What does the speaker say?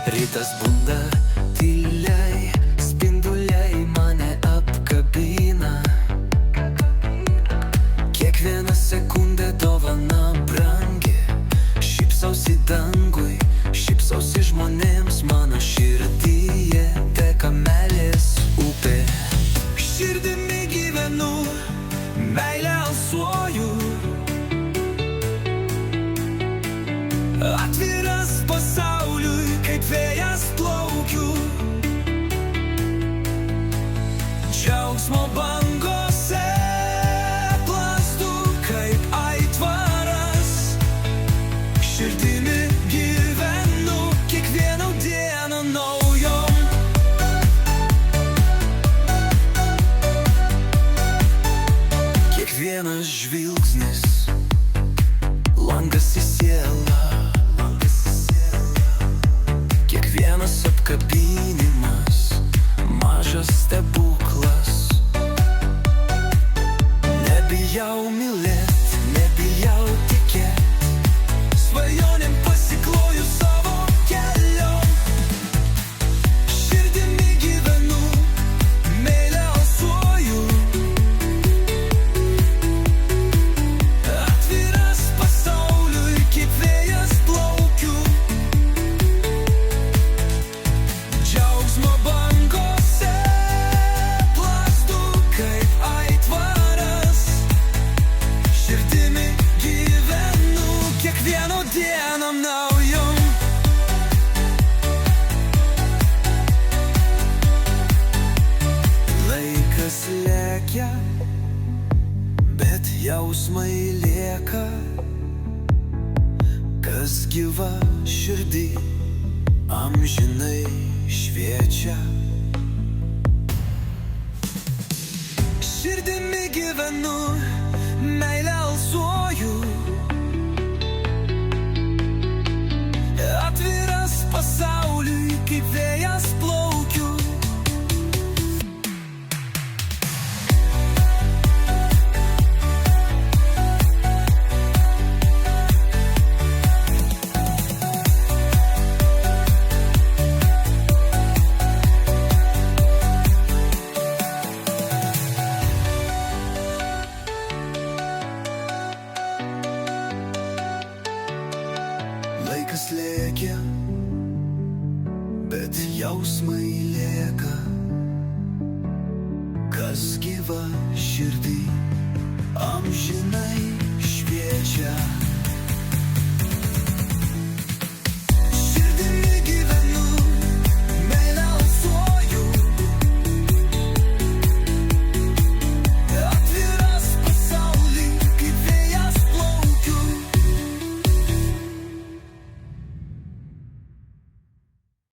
Rytas bunda tyliai, spinduliai mane apkabina. Kiekviena sekundė dovana brangi. Šypsausi dangui, šypsausi žmonėms, mano širdyje teka meilės upė. Širdimi gyvenu, meilę alsuoju, atviras pasauliui, kaip vėjas plaukiu. Džiaugsmo bangose plazdu kaip aitvaras. Širdimi gyvenu, kiekvieną dieną naujom. Kiekvienas žvilgsnis, langas į sielą. Kiekvienas apkabinimas, mažas stebuklas. Nebijau mylėt, nebijau tikėt, svajonėm pasikloju savo keliom. Širdimi gyvenu, meilę alsuoju, atviras pasauliui, kaip vėjas plaukiu. Džiaugsmo bangose plazdu kaip aitvaras. Širdimi gyvenu, kiekvieną dieną naujom. Laikas lekia, bet jausmai lieka. Kas gyva širdį amžinai šviečia. Širdimi gyvenu, meilę alsuoju, atviras pasauliui, kaip vėjas plaukiu. Laikas lėkia, bet jausmai lieka. Kas gyva širdį amžinai šviečia.